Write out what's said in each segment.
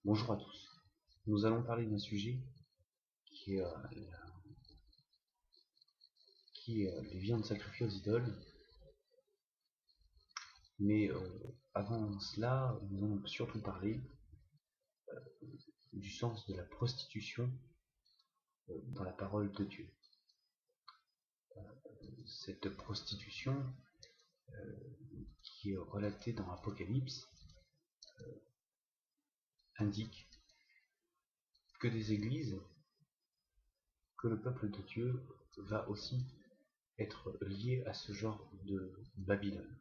Bonjour à tous. Nous allons parler d'un sujet qui est, les viandes sacrifiées aux idoles. Mais avant cela, nous allons surtout parler du sens de la prostitution dans la parole de Dieu. Cette prostitution qui est relatée dans l'Apocalypse indique que des églises, que le peuple de Dieu va aussi être lié à ce genre de Babylone.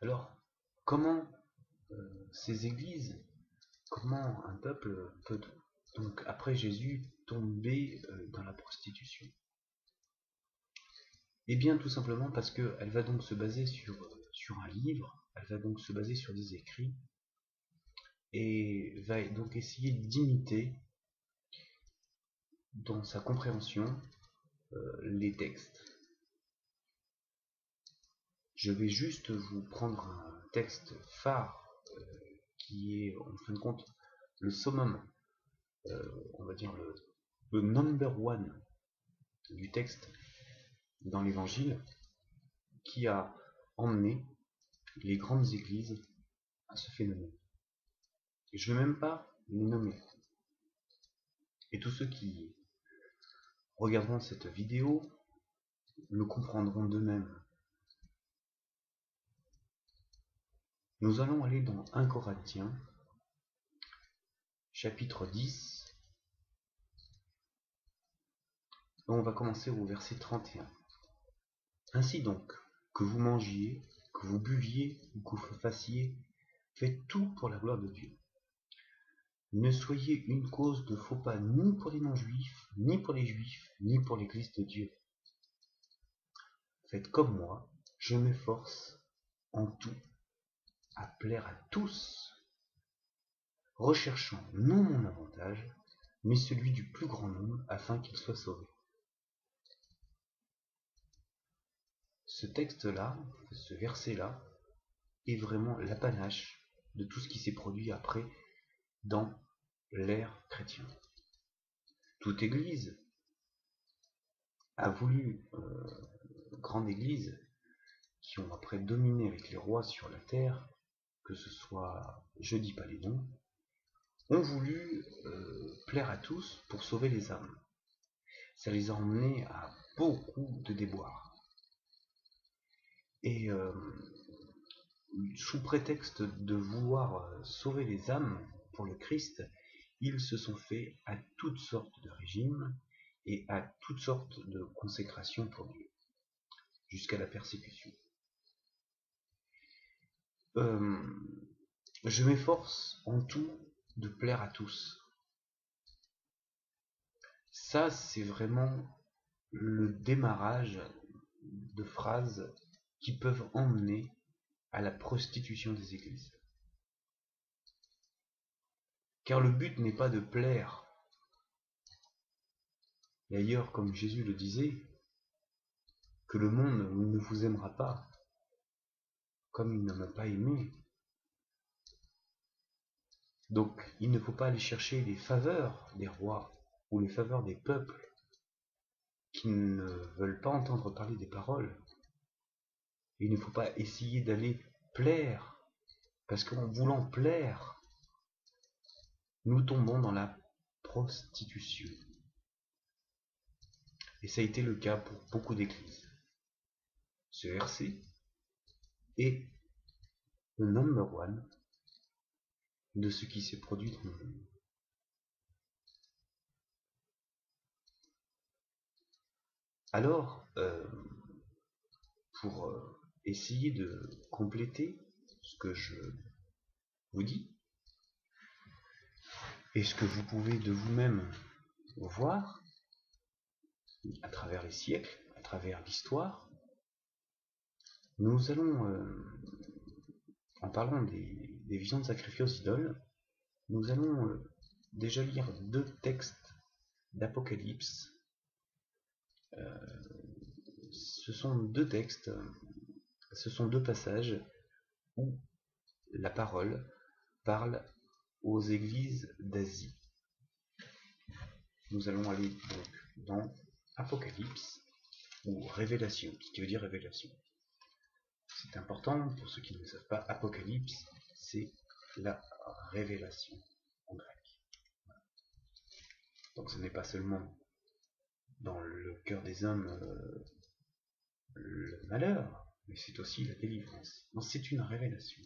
Alors, comment ces églises, comment un peuple peut donc après Jésus tomber dans la prostitution? Eh bien tout simplement parce qu'elle va donc se baser sur un livre, elle va donc se baser sur des écrits, et va donc essayer d'imiter dans sa compréhension les textes. Je vais juste vous prendre un texte phare qui est en fin de compte le summum, on va dire le number one du texte dans l'évangile, qui a emmené les grandes églises à ce phénomène. Et je ne vais même pas les nommer. Et tous ceux qui regarderont cette vidéo le comprendront d'eux-mêmes. Nous allons aller dans 1 Corinthiens, chapitre 10, et on va commencer au verset 31. Ainsi donc, que vous mangiez, que vous buviez ou que vous fassiez, faites tout pour la gloire de Dieu. Ne soyez une cause de faux pas ni pour les non-juifs, ni pour les juifs, ni pour l'Église de Dieu. Faites comme moi, je m'efforce en tout à plaire à tous, recherchant non mon avantage, mais celui du plus grand nombre, afin qu'il soit sauvé. Ce texte-là, ce verset-là, est vraiment l'apanage de tout ce qui s'est produit après dans l'ère chrétienne. Toute église a voulu, grande église, qui ont après dominé avec les rois sur la terre, que ce soit, je dis pas les noms, ont voulu plaire à tous pour sauver les âmes. Ça les a emmenés à beaucoup de déboires. Et sous prétexte de vouloir sauver les âmes pour le Christ, ils se sont faits à toutes sortes de régimes et à toutes sortes de consécrations pour Dieu, jusqu'à la persécution. Je m'efforce en tout de plaire à tous. Ça, c'est vraiment le démarrage de phrases qui peuvent emmener à la prostitution des églises. Car le but n'est pas de plaire. D'ailleurs, comme Jésus le disait, que le monde ne vous aimera pas comme il ne m'a pas aimé. Donc, il ne faut pas aller chercher les faveurs des rois ou les faveurs des peuples qui ne veulent pas entendre parler des paroles. Il ne faut pas essayer d'aller plaire, parce qu'en voulant plaire, nous tombons dans la prostitution. Et ça a été le cas pour beaucoup d'églises. Ce verset est le number one de ce qui s'est produit dans le monde. Alors, pour essayer de compléter ce que je vous dis, et ce que vous pouvez de vous-même voir à travers les siècles, à travers l'histoire, nous allons, en parlant des viandes sacrifiées aux idoles, nous allons déjà lire 2 textes d'Apocalypse. Ce sont 2 textes, ce sont 2 passages où la parole parle aux églises d'Asie. Nous allons aller donc dans Apocalypse, ou Révélation, ce qui veut dire révélation. C'est important, pour ceux qui ne le savent pas, Apocalypse, c'est la révélation en grec. Donc ce n'est pas seulement dans le cœur des hommes le malheur, mais c'est aussi la délivrance. Donc c'est une révélation.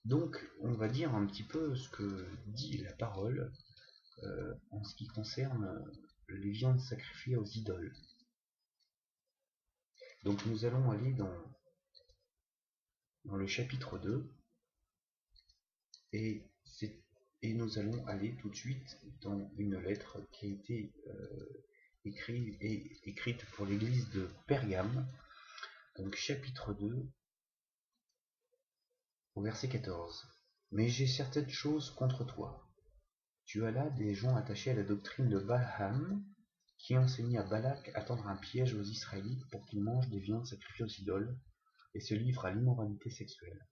Donc on va dire un petit peu ce que dit la parole en ce qui concerne les viandes sacrifiées aux idoles. Donc nous allons aller dans le chapitre 2 et nous allons aller tout de suite dans une lettre qui a été écrite pour l'église de Pergame, donc chapitre 2 au verset 14. Mais j'ai certaines choses contre toi. Tu as là des gens attachés à la doctrine de Balaam, qui enseignait à Balak à tendre un piège aux Israélites pour qu'ils mangent des viandes sacrifiées aux idoles et se livrent à l'immoralité sexuelle.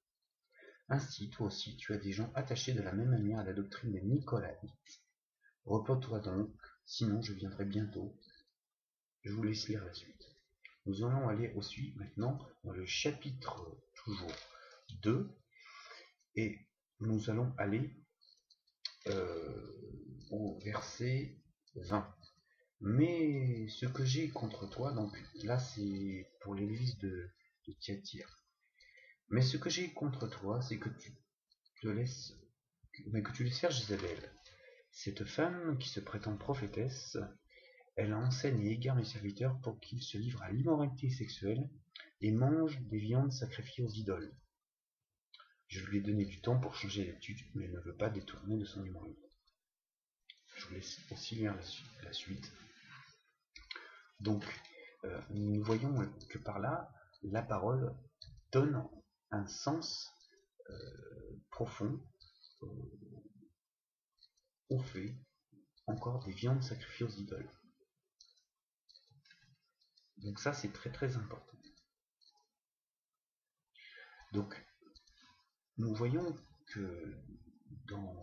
Ainsi, toi aussi, tu as des gens attachés de la même manière à la doctrine des Nicolaïtes. Repose-toi donc, sinon je viendrai bientôt. Je vous laisse lire la suite. Nous allons aller aussi maintenant dans le chapitre toujours 2 et nous allons aller au verset 20. Mais ce que j'ai contre toi, donc là c'est pour l'église de Thyatire. Mais ce que j'ai contre toi, c'est que tu laisses faire Jézabel. Cette femme qui se prétend prophétesse, elle enseigne et égare les serviteurs pour qu'ils se livrent à l'immoralité sexuelle et mangent des viandes sacrifiées aux idoles. Je lui ai donné du temps pour changer d'étude, mais elle ne veut pas détourner de son immoralité. Je vous laisse aussi lire la suite. Donc, nous voyons que par là, la parole donne un sens profond au fait encore des viandes sacrifiées aux idoles. Donc ça, c'est très très important. Donc, nous voyons que dans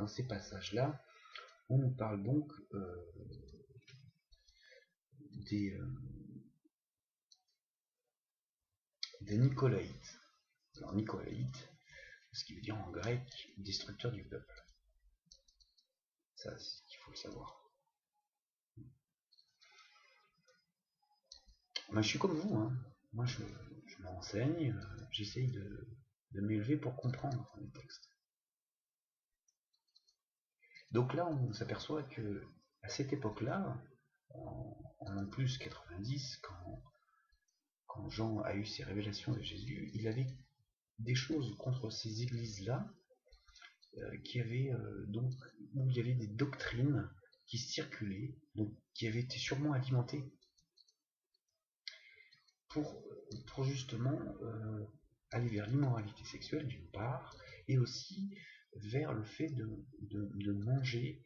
ces passages-là, on nous parle donc des Nicolaïtes. Alors Nicolaïtes, ce qui veut dire en grec destructeur du peuple. Ça, c'est ce qu'il faut le savoir. Moi, je suis comme vous, hein. Moi, je m'enseigne, j'essaye de m'élever pour comprendre les textes. Donc là, on s'aperçoit que à cette époque-là, en plus 90, quand Jean a eu ses révélations de Jésus, il avait des choses contre ces églises-là, qui avaient donc où il y avait des doctrines qui circulaient, donc qui avaient été sûrement alimentées pour justement aller vers l'immoralité sexuelle d'une part, et aussi vers le fait de manger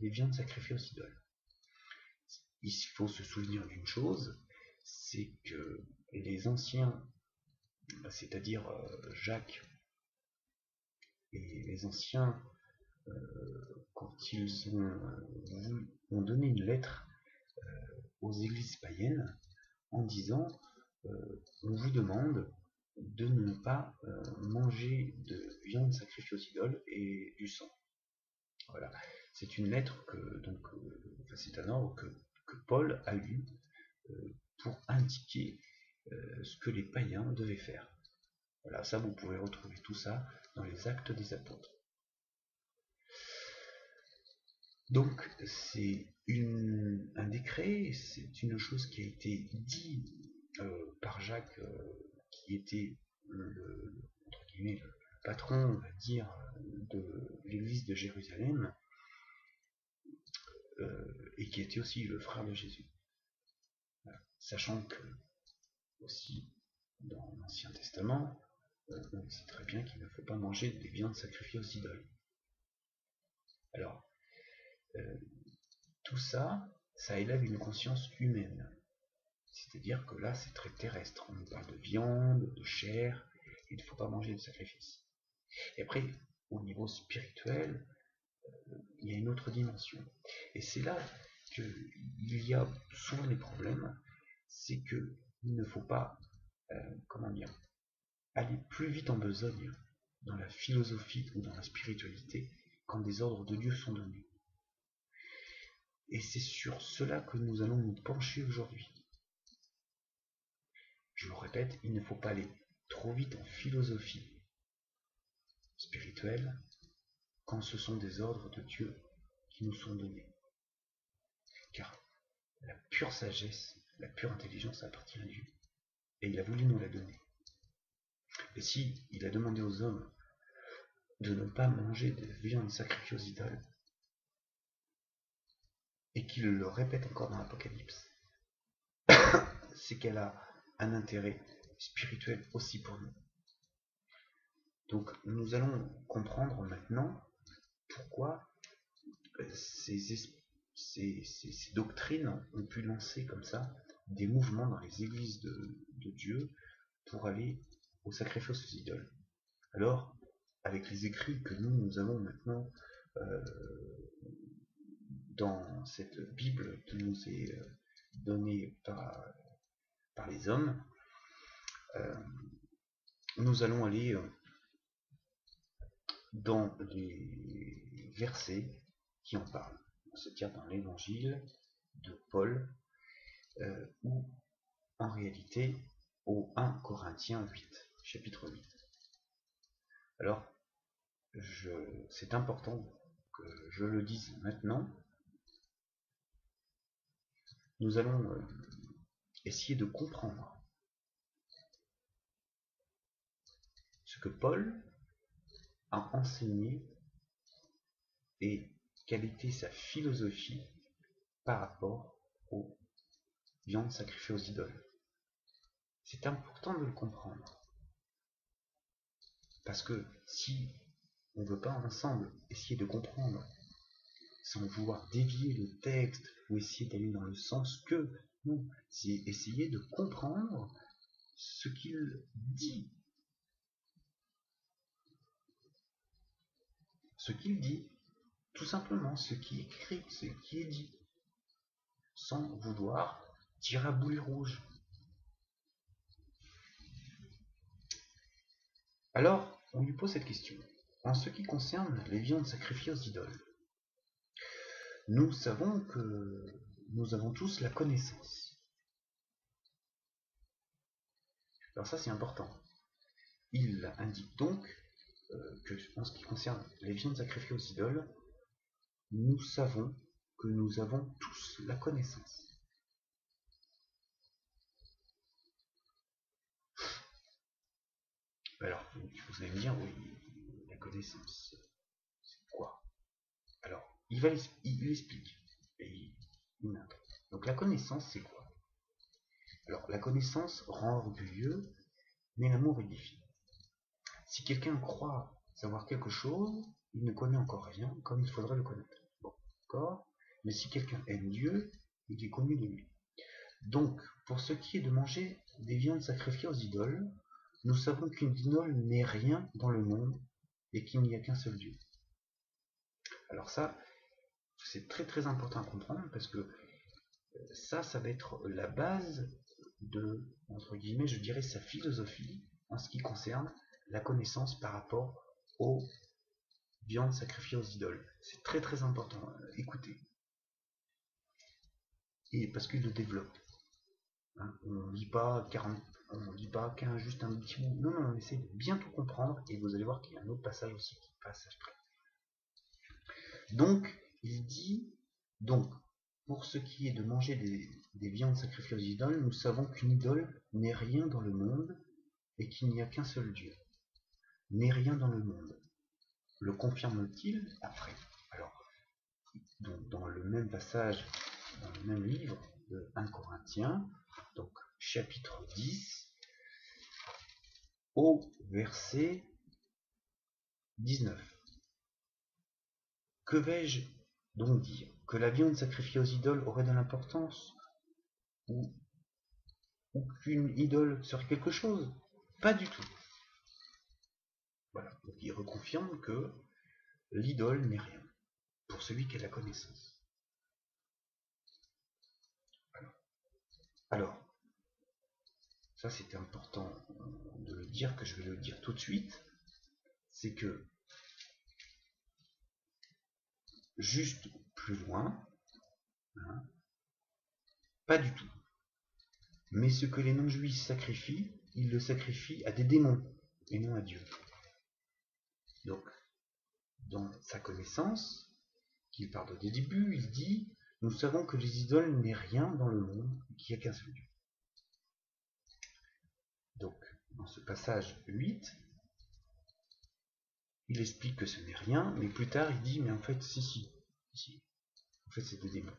des viandes sacrifiées aux idoles. Il faut se souvenir d'une chose, c'est que les anciens, c'est-à-dire Jacques et les anciens, quand ils ont donné une lettre aux églises païennes en disant on vous demande de ne pas manger de viande sacrifiée aux idoles et du sang. Voilà. C'est une lettre c'est un ordre que Paul a eu pour indiquer ce que les païens devaient faire. Voilà, ça vous pouvez retrouver tout ça dans les Actes des Apôtres. Donc c'est un décret, c'est une chose qui a été dit par Jacques, qui était entre guillemets, le patron, on va dire, de l'église de Jérusalem, et qui était aussi le frère de Jésus. Voilà. Sachant que, aussi, dans l'Ancien Testament, on sait très bien qu'il ne faut pas manger des viandes sacrifiées aux idoles. Alors, tout ça, ça élève une conscience humaine. C'est-à-dire que là, c'est très terrestre. On parle de viande, de chair, il ne faut pas manger de sacrifice. Et après, au niveau spirituel, il y a une autre dimension. Et c'est là qu'il y a souvent des problèmes, c'est qu'il ne faut pas, comment dire, aller plus vite en besogne dans la philosophie ou dans la spiritualité quand des ordres de Dieu sont donnés. Et c'est sur cela que nous allons nous pencher aujourd'hui. Je le répète, il ne faut pas aller trop vite en philosophie spirituelle quand ce sont des ordres de Dieu qui nous sont donnés. Car la pure sagesse, la pure intelligence appartient à Dieu. Et il a voulu nous la donner. Et si il a demandé aux hommes de ne pas manger de viande sacrifiée aux idoles, et qu'il le répète encore dans l'Apocalypse, c'est qu'elle a un intérêt spirituel aussi pour nous. Donc nous allons comprendre maintenant pourquoi ces doctrines ont pu lancer comme ça des mouvements dans les églises de Dieu pour aller au sacrifice aux idoles. Alors, avec les écrits que nous avons maintenant dans cette Bible qui nous est donnée par les hommes, nous allons aller dans les versets qui en parlent. On se tient dans l'évangile de Paul, ou en réalité au 1 Corinthiens 8, chapitre 8. Alors, c'est important que je le dise maintenant. Nous allons essayer de comprendre ce que Paul a enseigné et quelle était sa philosophie par rapport aux viandes sacrifiées aux idoles. C'est important de le comprendre. Parce que si on ne veut pas ensemble essayer de comprendre sans vouloir dévier le texte ou essayer d'aller dans le sens que, non, c'est essayer de comprendre ce qu'il dit. Ce qu'il dit, tout simplement, ce qui est écrit, ce qui est dit, sans vouloir tirer à boulet rouge. Alors, on lui pose cette question. En ce qui concerne les viandes sacrifiées aux idoles, nous savons que nous avons tous la connaissance. Alors ça, c'est important. Il indique donc que, en ce qui concerne les viandes sacrifiées aux idoles, nous savons que nous avons tous la connaissance. Alors, vous allez me dire, oui, la connaissance, c'est quoi? Alors, il explique, et il montre. Donc la connaissance, c'est quoi? Alors, la connaissance rend orgueilleux, mais l'amour édifie. Si quelqu'un croit savoir quelque chose, il ne connaît encore rien, comme il faudrait le connaître. Bon, d'accord? Mais si quelqu'un aime Dieu, il est connu de lui. Donc, pour ce qui est de manger des viandes sacrifiées aux idoles, nous savons qu'une idole n'est rien dans le monde et qu'il n'y a qu'un seul Dieu. Alors ça, c'est très très important à comprendre parce que ça va être la base de, entre guillemets, je dirais, sa philosophie en ce qui concerne la connaissance par rapport aux viandes sacrifiées aux idoles. C'est très très important. Écoutez. Et parce qu'il le développe. Hein, on ne dit pas 40, on ne dit pas qu'un juste un petit bout. Non, non, on essaie de bien tout comprendre et vous allez voir qu'il y a un autre passage aussi qui passe après. Donc, il dit, donc, pour ce qui est de manger des viandes sacrifiées aux idoles, nous savons qu'une idole n'est rien dans le monde et qu'il n'y a qu'un seul Dieu. N'est rien dans le monde. Le confirme-t-il après? Alors, donc, dans le même passage, dans le même livre de 1 Corinthiens, donc chapitre 10, au verset 19. Que vais-je donc dire? Que la viande sacrifiée aux idoles aurait de l'importance? Ou ou qu'une idole serait quelque chose. Pas du tout. Voilà. Donc il reconfirme que l'idole n'est rien pour celui qui a la connaissance. Alors, ça c'est important de le dire, que je vais le dire tout de suite, c'est que juste plus loin, hein, pas du tout. Mais ce que les non-juifs sacrifient, ils le sacrifient à des démons et non à Dieu. Donc, dans sa connaissance, qu'il parle au début, il dit « Nous savons que les idoles n'est rien dans le monde, qu'il n'y a qu'un seul Dieu. » Donc, dans ce passage 8, il explique que ce n'est rien, mais plus tard il dit « Mais en fait, si. En fait, c'est des démons. »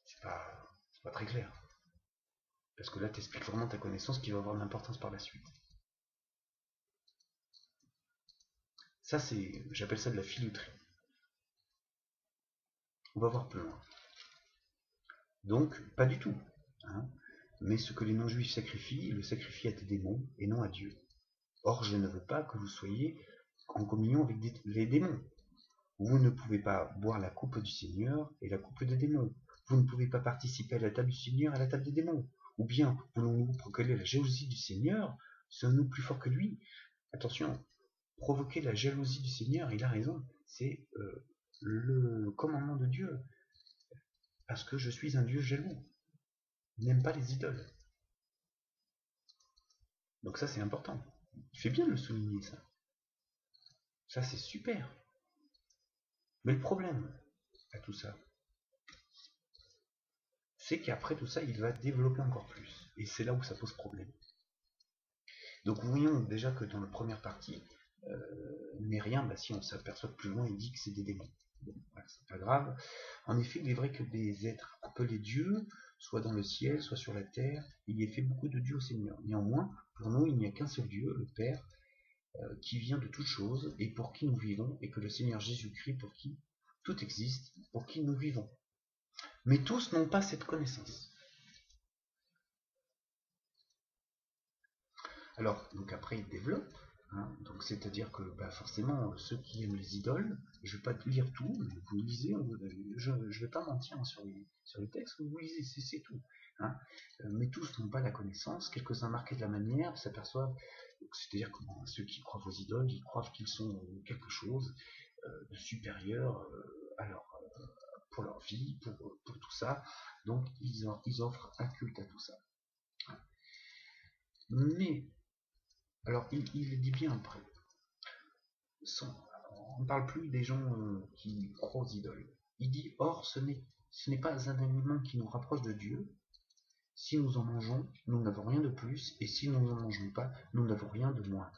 C'est pas très clair. Parce que là, tu expliques vraiment ta connaissance qui va avoir de l'importance par la suite. Ça, j'appelle ça de la filouterie. On va voir plus loin. Donc, pas du tout. Hein. Mais ce que les non-juifs sacrifient, ils le sacrifient à des démons et non à Dieu. Or, je ne veux pas que vous soyez en communion avec les démons. Vous ne pouvez pas boire la coupe du Seigneur et la coupe des démons. Vous ne pouvez pas participer à la table du Seigneur et à la table des démons. Ou bien, voulons-nous provoquer la jalousie du Seigneur? Sommes-nous plus forts que lui? Attention, provoquer la jalousie du Seigneur, il a raison, c'est le commandement de Dieu. Parce que je suis un Dieu jaloux. Il n'aime pas les idoles. Donc ça, c'est important. Il fait bien de le souligner, ça. Ça, c'est super. Mais le problème à tout ça, c'est qu'après tout ça, il va développer encore plus. Et c'est là où ça pose problème. Donc voyons déjà que dans la première partie, n'est rien, si on s'aperçoit plus loin, il dit que c'est des démons. Bon, voilà, c'est pas grave. En effet, il est vrai que des êtres appelés dieux, soit dans le ciel, soit sur la terre, il y a fait beaucoup de dieux au Seigneur. Néanmoins, pour nous, il n'y a qu'un seul Dieu, le Père, qui vient de toutes choses, et pour qui nous vivons, et que le Seigneur Jésus-Christ, pour qui tout existe, pour qui nous vivons. Mais tous n'ont pas cette connaissance. Alors, donc après, il développe, hein, donc c'est-à-dire que forcément, ceux qui aiment les idoles, je ne vais pas lire tout, mais vous lisez, je ne vais pas mentir sur les textes, vous lisez, c'est tout. Hein. Mais tous n'ont pas la connaissance, quelques-uns marqués de la manière s'aperçoivent, c'est-à-dire que ceux qui croient aux idoles, ils croient qu'ils sont quelque chose de supérieur pour leur vie, pour tout ça, donc ils offrent un culte à tout ça. Mais alors, il dit bien après. On ne parle plus des gens qui croient aux idoles. Il dit, or, ce n'est pas un aliment qui nous rapproche de Dieu. Si nous en mangeons, nous n'avons rien de plus, et si nous n'en mangeons pas, nous n'avons rien de moins.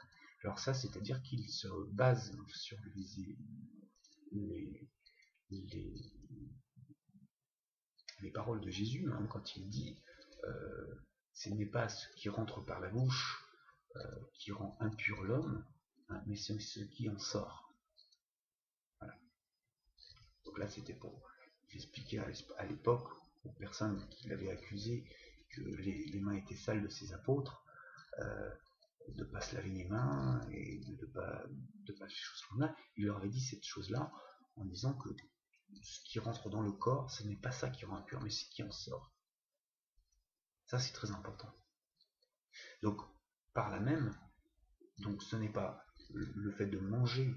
Alors ça, c'est-à-dire qu'il se base sur les paroles de Jésus, hein, quand il dit ce n'est pas ce qui rentre par la bouche qui rend impur l'homme, hein, mais c'est ce qui en sort. Voilà. Donc là, c'était pour expliquer à l'époque aux personnes qui l'avaient accusé que les mains étaient sales de ses apôtres, de ne pas se laver les mains et de ne pas faire ces choses-là. Il leur avait dit cette chose-là en disant que ce qui rentre dans le corps, ce n'est pas ça qui rend impur, mais ce qui en sort. Ça, c'est très important. Donc, par là même, donc ce n'est pas le fait de manger,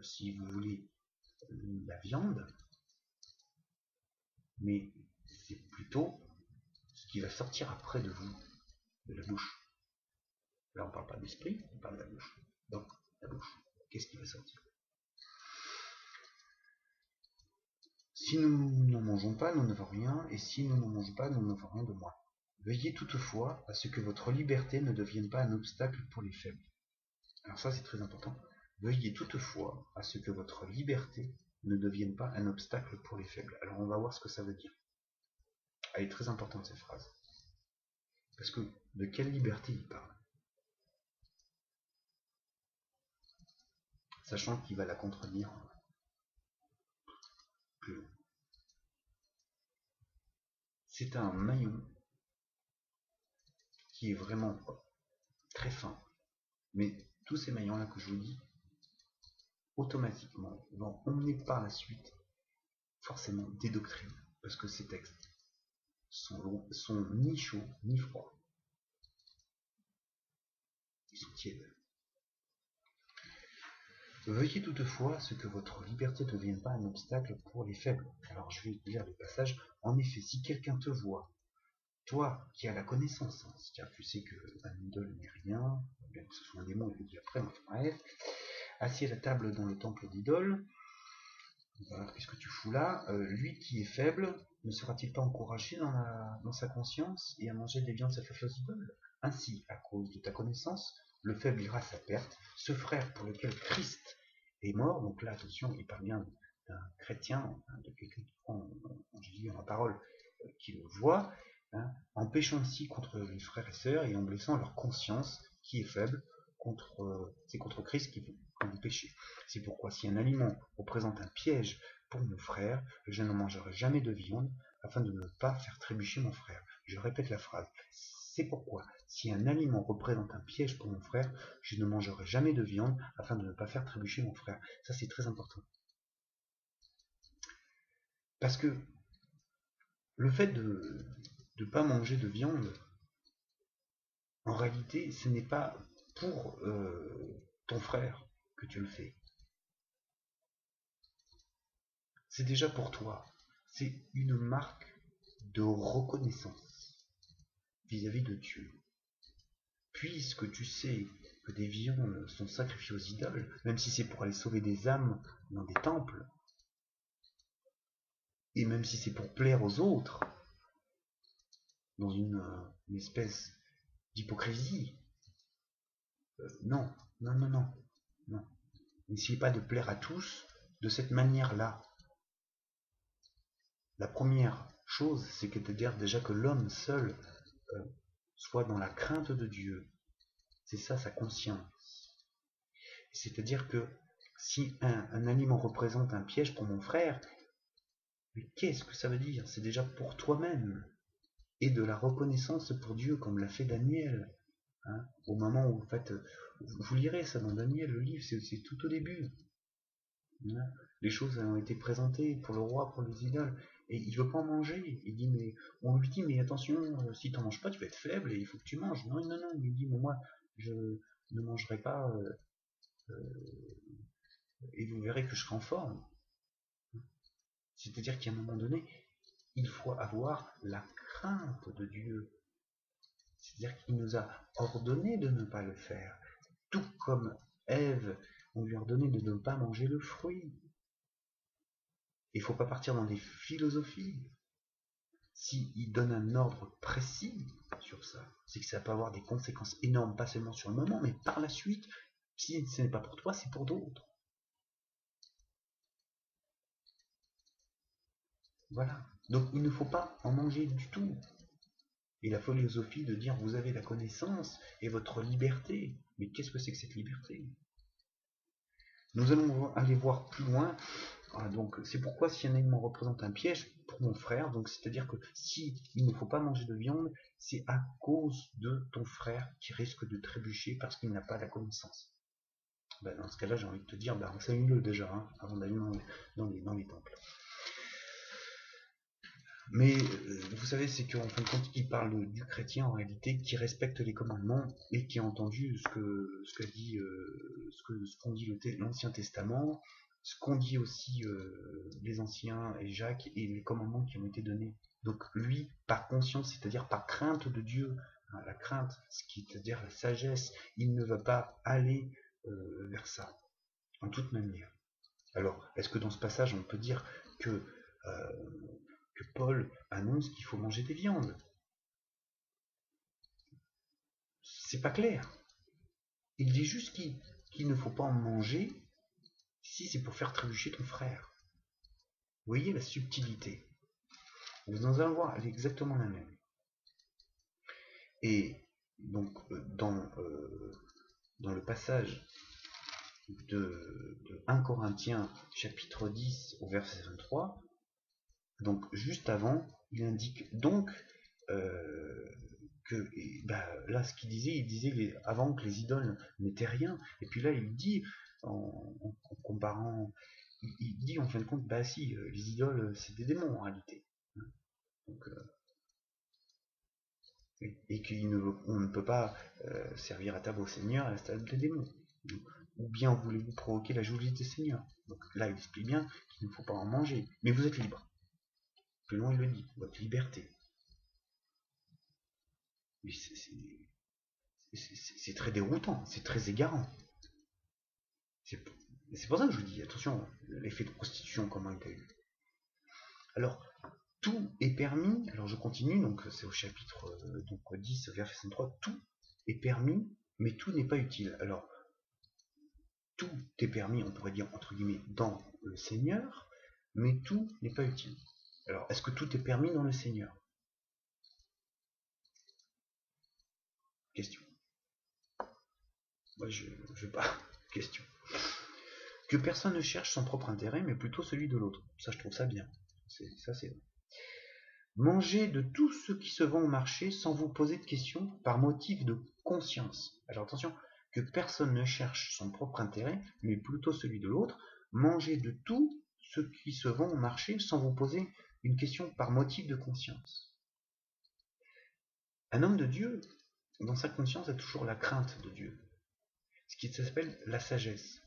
si vous voulez, la viande, mais c'est plutôt ce qui va sortir après de vous, de la bouche. Là, on ne parle pas d'esprit, on parle de la bouche. Donc, la bouche, qu'est-ce qui va sortir? Si nous n'en mangeons pas, nous n'avons rien, et si nous n'en mangeons pas, nous n'avons rien de moins. Veillez toutefois à ce que votre liberté ne devienne pas un obstacle pour les faibles. Alors ça, c'est très important. Veuillez toutefois à ce que votre liberté ne devienne pas un obstacle pour les faibles. Alors on va voir ce que ça veut dire. Elle est très importante cette phrase. Parce que de quelle liberté il parle? Sachant qu'il va la contredire c'est un maillon qui est vraiment très fin. Mais tous ces maillons-là que je vous dis, automatiquement, vont emmener par la suite forcément des doctrines. Parce que ces textes sont ni chauds ni froids. Ils sont tièdes. Veuillez toutefois ce que votre liberté ne devienne pas un obstacle pour les faibles. Alors je vais lire le passage. En effet, si quelqu'un te voit, toi qui as la connaissance, hein, c'est-à-dire que tu sais qu'un idole n'est rien, bien que ce soit un démon, il le dit après, bref, assis à la table dans le temple d'idole, qu'est-ce que tu fous là? Lui qui est faible, ne sera-t-il pas encouragé dans sa conscience et à manger des viandes sacrifiées aux idoles? Ainsi, à cause de ta connaissance, le faible ira à sa perte, ce frère pour lequel Christ est mort, donc là attention, il parle bien d'un chrétien, de quelqu'un qui prend Jésus en la parole, qui le voit, hein, en péchant ainsi contre les frères et sœurs et en blessant leur conscience qui est faible, c'est contre Christ qu'ils vont pécher. C'est pourquoi si un aliment représente un piège pour mon frère, je ne mangerai jamais de viande afin de ne pas faire trébucher mon frère. Je répète la phrase. C'est pourquoi si un aliment représente un piège pour mon frère, je ne mangerai jamais de viande afin de ne pas faire trébucher mon frère. Ça c'est très important. Parce que le fait de ne pas manger de viande, en réalité, ce n'est pas pour ton frère que tu le fais. C'est déjà pour toi. C'est une marque de reconnaissance vis-à-vis de Dieu. Puisque tu sais que des viandes sont sacrifiées aux idoles, même si c'est pour aller sauver des âmes dans des temples, et même si c'est pour plaire aux autres, dans une espèce d'hypocrisie, non, non, non, non, non. N'essayez pas de plaire à tous de cette manière-là. La première chose, c'est que de dire déjà que l'homme seul soit dans la crainte de Dieu. C'est ça sa conscience. C'est-à-dire que si un aliment représente un piège pour mon frère, mais qu'est-ce que ça veut dire? C'est déjà pour toi-même. Et de la reconnaissance pour Dieu, comme l'a fait Daniel. Hein, au moment où, en fait, vous lirez ça dans Daniel, le livre, c'est tout au début. Hein, les choses ont été présentées pour le roi, pour les idoles. Et il veut pas en manger. Il dit, mais on lui dit, mais attention, si tu n'en manges pas, tu vas être faible et il faut que tu manges. Non, non, non. Il lui dit, mais moi, je ne mangerai pas et vous verrez que je serai en forme. C'est-à-dire qu'à un moment donné, il faut avoir la crainte de Dieu. C'est-à-dire qu'il nous a ordonné de ne pas le faire. Tout comme Ève, on lui a ordonné de ne pas manger le fruit. Il ne faut pas partir dans des philosophies. S'il donne un ordre précis sur ça, c'est que ça peut avoir des conséquences énormes, pas seulement sur le moment, mais par la suite. Si ce n'est pas pour toi, c'est pour d'autres. Voilà. Donc il ne faut pas en manger du tout. Et la philosophie de dire vous avez la connaissance et votre liberté. Mais qu'est-ce que c'est que cette liberté? Nous allons aller voir plus loin. Voilà, donc c'est pourquoi si un aliment représente un piège pour mon frère, donc c'est-à-dire que si il ne faut pas manger de viande, c'est à cause de ton frère qui risque de trébucher parce qu'il n'a pas la connaissance. Ben, dans ce cas-là, j'ai envie de te dire, ben, enseigne-le déjà, hein, avant d'aller dans les temples. Mais vous savez, c'est qu'en fin de compte, il parle du chrétien en réalité qui respecte les commandements et qui a entendu ce qu'ont dit l'Ancien Testament, ce qu'ont dit aussi les anciens et Jacques et les commandements qui ont été donnés. Donc lui, par conscience, c'est-à-dire par crainte de Dieu, hein, la crainte, c'est-à-dire la sagesse, il ne va pas aller vers ça, en toute manière. Alors, est-ce que dans ce passage, on peut dire euh, que Paul annonce qu'il faut manger des viandes? C'est pas clair. Il dit juste qu'il ne faut pas en manger si c'est pour faire trébucher ton frère. Vous voyez la subtilité. Vous en allez voir, elle est exactement la même. Et donc, dans le passage de 1 Corinthiens chapitre 10 au verset 23, Donc juste avant, il indique donc que là ce qu'il disait, il disait avant que les idoles n'étaient rien, et puis là il dit en comparant, il dit en fin de compte, bah si, les idoles c'est des démons en réalité. Donc, et qu'on ne peut pas servir à table au Seigneur à la table des démons. Ou bien voulez-vous provoquer la jalousie des seigneurs? Donc là il explique bien qu'il ne faut pas en manger, mais vous êtes libre. Plus loin il le dit, votre liberté. Mais c'est très déroutant, c'est très égarant. C'est pour ça que je vous dis, attention, l'effet de prostitution, comment il a eu. Alors, tout est permis, alors je continue, donc c'est au chapitre 10, verset 63, tout est permis, mais tout n'est pas utile. Alors, tout est permis, on pourrait dire, entre guillemets, dans le Seigneur, mais tout n'est pas utile. Alors, est-ce que tout est permis dans le Seigneur? Question. Moi, je pas. Question. Que personne ne cherche son propre intérêt, mais plutôt celui de l'autre. Ça, je trouve ça bien. Ça, c'est vrai. Mangez de tout ce qui se vend au marché sans vous poser de questions par motif de conscience. Alors attention, que personne ne cherche son propre intérêt, mais plutôt celui de l'autre. Mangez de tout ce qui se vend au marché sans vous poser une question par motif de conscience. Un homme de Dieu, dans sa conscience, a toujours la crainte de Dieu, ce qui s'appelle la sagesse.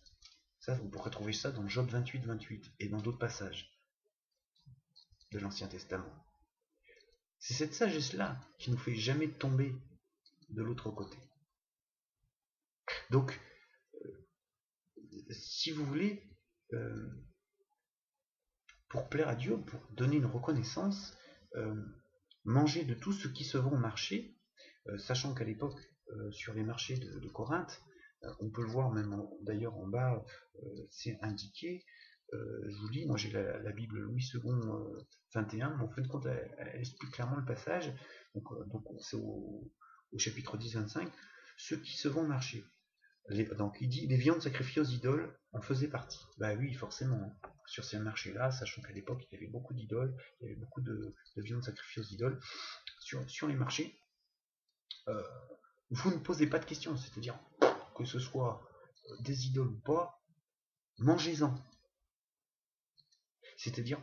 Ça, vous pourrez trouver ça dans Job 28 et dans d'autres passages de l'Ancien Testament. C'est cette sagesse-là qui nous fait jamais tomber de l'autre côté. Donc, si vous voulez, pour plaire à Dieu, pour donner une reconnaissance, manger de tout ce qui se vend au marché, sachant qu'à l'époque, sur les marchés de Corinthe, on peut le voir même d'ailleurs en bas, c'est indiqué. Je vous lis, moi j'ai la Bible Louis II 21, mais en fin de compte, elle explique clairement le passage. Donc c'est au chapitre 10, 25, ceux qui se vont au marché. Donc il dit les viandes sacrifiées aux idoles en faisaient partie. Bah oui, forcément. Sur ces marchés-là, sachant qu'à l'époque il y avait beaucoup d'idoles, il y avait beaucoup de viandes sacrifiées aux idoles. Sur les marchés, vous ne posez pas de questions, c'est-à-dire que ce soit des idoles ou pas, mangez-en. C'est-à-dire,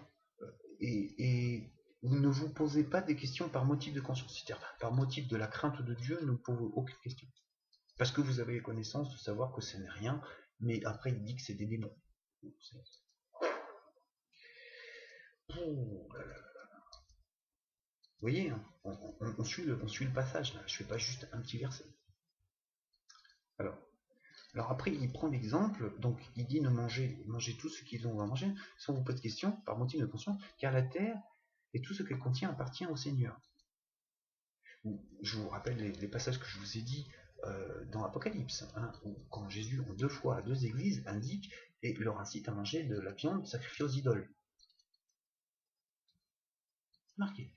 et vous ne vous posez pas des questions par motif de conscience, c'est-à-dire par motif de la crainte de Dieu, ne vous posez aucune question. Parce que vous avez connaissance de savoir que ce n'est rien, mais après il dit que c'est des démons. Vous voyez, hein, on suit le passage là, je fais pas juste un petit verset. Alors après, il prend l'exemple, donc il dit ne mangez tout ce qu'ils ont à manger, sans vous poser de questions, par motif de conscience, car la terre et tout ce qu'elle contient appartient au Seigneur. Je vous rappelle les passages que je vous ai dit dans l'Apocalypse, hein, où quand Jésus, en 2 fois à 2 églises, indique et leur incite à manger de la viande sacrifiée aux idoles. Marqué.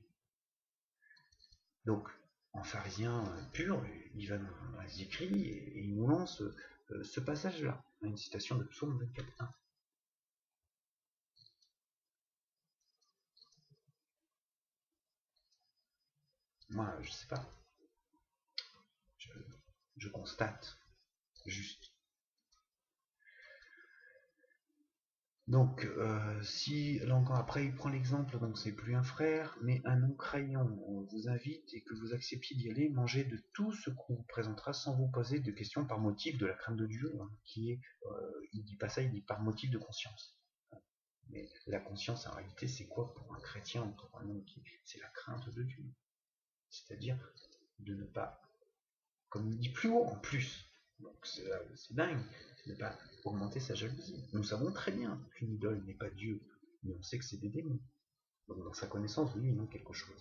Donc, en pharisien pur, il va dans les écrits et il nous lance ce passage-là, une citation de Psaume 24.1. Moi, je sais pas. Je constate juste. Donc, si là encore après il prend l'exemple, donc c'est plus un frère, mais un non-croyant, on vous invite et que vous acceptiez d'y aller, manger de tout ce qu'on vous présentera sans vous poser de questions par motif de la crainte de Dieu, hein, qui est, il dit pas ça, il dit par motif de conscience. Mais la conscience en réalité c'est quoi pour un chrétien, pour un homme qui, c'est la crainte de Dieu. C'est-à-dire de ne pas, comme il dit plus haut en plus, donc c'est dingue, de ne pas augmenter sa jalousie. Nous savons très bien qu'une idole n'est pas Dieu, mais on sait que c'est des démons. Donc dans sa connaissance, lui, il manque quelque chose.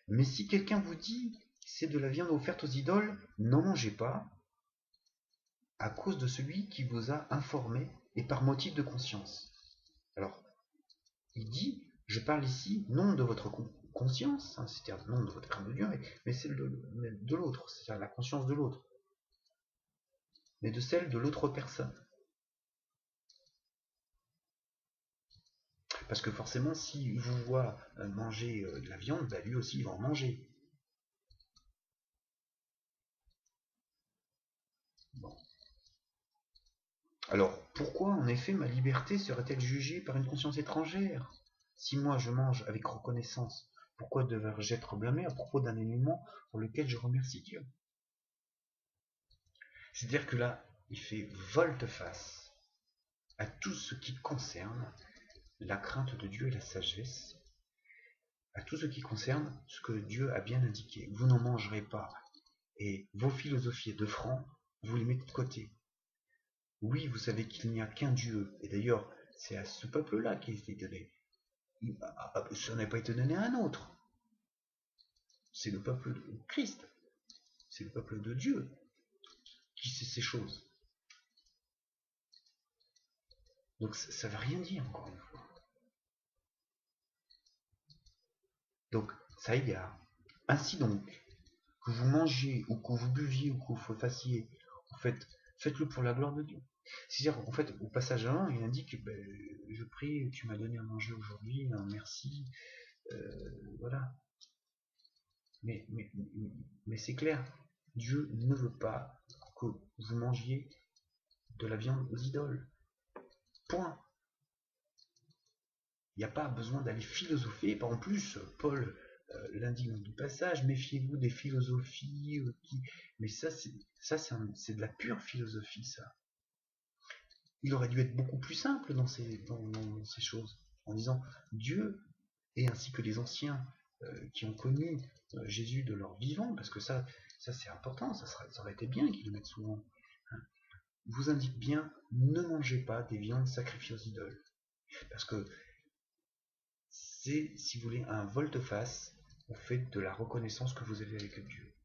Mais si quelqu'un vous dit c'est de la viande offerte aux idoles, n'en mangez pas, à cause de celui qui vous a informé et par motif de conscience. Alors, il dit, je parle ici non de votre conscience, hein, c'est-à-dire non de votre crainte de Dieu, mais celle de l'autre, c'est-à-dire la conscience de l'autre, mais de celle de l'autre personne. Parce que forcément, s'il vous voit manger de la viande, bah, lui aussi il va en manger. Bon. Alors, pourquoi en effet ma liberté serait-elle jugée par une conscience étrangère? Si moi je mange avec reconnaissance, pourquoi devrais-je être blâmé à propos d'un aliment pour lequel je remercie Dieu? C'est-à-dire que là, il fait volte-face à tout ce qui concerne la crainte de Dieu et la sagesse, à tout ce qui concerne ce que Dieu a bien indiqué. Vous n'en mangerez pas. Et vos philosophies de francs, vous les mettez de côté. Oui, vous savez qu'il n'y a qu'un Dieu. Et d'ailleurs, c'est à ce peuple-là qu'il a été donné. Ça n'a pas été donné à un autre. C'est le peuple de Christ. C'est le peuple de Dieu qui sait ces choses. Donc ça ne veut rien dire, encore une fois. Donc, ça égare. Ainsi donc, que vous mangiez, ou que vous buviez, ou que vous fassiez, faites-le pour la gloire de Dieu. C'est-à-dire, en fait, au passage avant, il indique, ben, je prie, tu m'as donné à manger aujourd'hui, merci, voilà. Mais c'est clair, Dieu ne veut pas que vous mangiez de la viande aux idoles. Point. Il n'y a pas besoin d'aller philosopher. En plus, Paul l'indique dans du passage, méfiez-vous des philosophies qui... Mais ça, c'est de la pure philosophie, ça. Il aurait dû être beaucoup plus simple dans ces choses, en disant Dieu, et ainsi que les anciens qui ont connu Jésus de leur vivant, parce que ça c'est important, ça aurait été bien qu'ils le mettent souvent, hein, vous indique bien, ne mangez pas des viandes sacrifiées aux idoles. Parce que c'est, si vous voulez, un volte-face au fait de la reconnaissance que vous avez avec Dieu.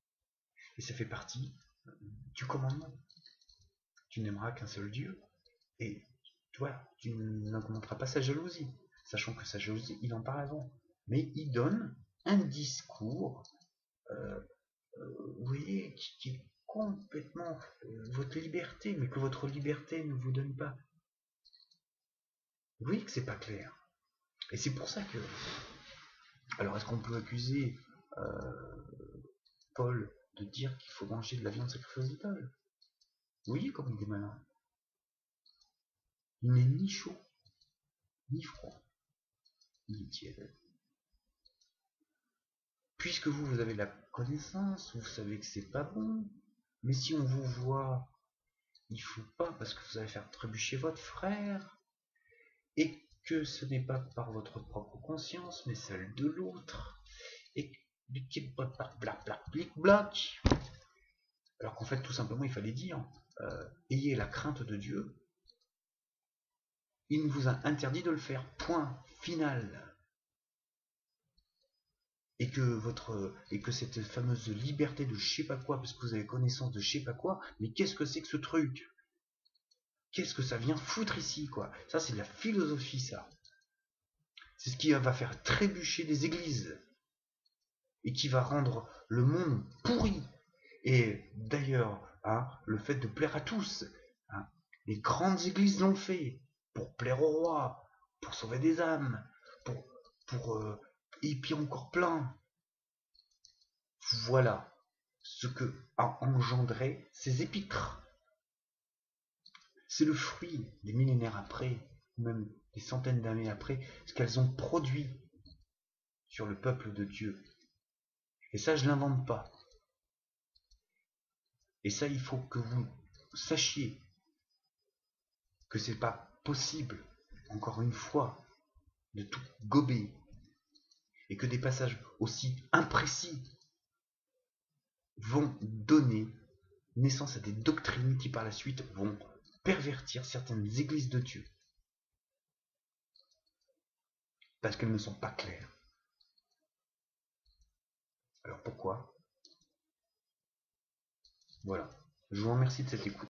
Et ça fait partie du commandement. Tu n'aimeras qu'un seul Dieu, et toi, tu n'augmenteras pas sa jalousie, sachant que sa jalousie, il en parle avant. Mais il donne un discours, vous voyez, qui est complètement votre liberté, mais que votre liberté ne vous donne pas. Vous voyez que c'est pas clair. Et c'est pour ça que... Alors, est-ce qu'on peut accuser Paul de dire qu'il faut manger de la viande sacrifiée aux idoles? Vous voyez comme il est malin. Il n'est ni chaud, ni froid, ni tiède. Puisque vous avez la connaissance, vous savez que c'est pas bon, mais si on vous voit, il faut pas, parce que vous allez faire trébucher votre frère, et que ce n'est pas par votre propre conscience, mais celle de l'autre, et blac. Alors qu'en fait, tout simplement, il fallait dire, ayez la crainte de Dieu, il vous a interdit de le faire, point final. Et que cette fameuse liberté de je sais pas quoi, parce que vous avez connaissance de je sais pas quoi, mais qu'est-ce que c'est que ce truc? Qu'est-ce que ça vient foutre ici, quoi? Ça, c'est de la philosophie, ça. C'est ce qui va faire trébucher des églises et qui va rendre le monde pourri. Et d'ailleurs, hein, le fait de plaire à tous, hein, les grandes églises l'ont fait pour plaire au roi, pour sauver des âmes, et puis encore plein. Voilà ce que a engendré ces épîtres. C'est le fruit des millénaires après, même des centaines d'années après, ce qu'elles ont produit sur le peuple de Dieu. Et ça, je ne l'invente pas. Et ça, il faut que vous sachiez que c'est pas possible, encore une fois, de tout gober. Et que des passages aussi imprécis vont donner naissance à des doctrines qui par la suite vont pervertir certaines églises de Dieu. Parce qu'elles ne sont pas claires. Alors pourquoi? Voilà. Je vous remercie de cette écoute.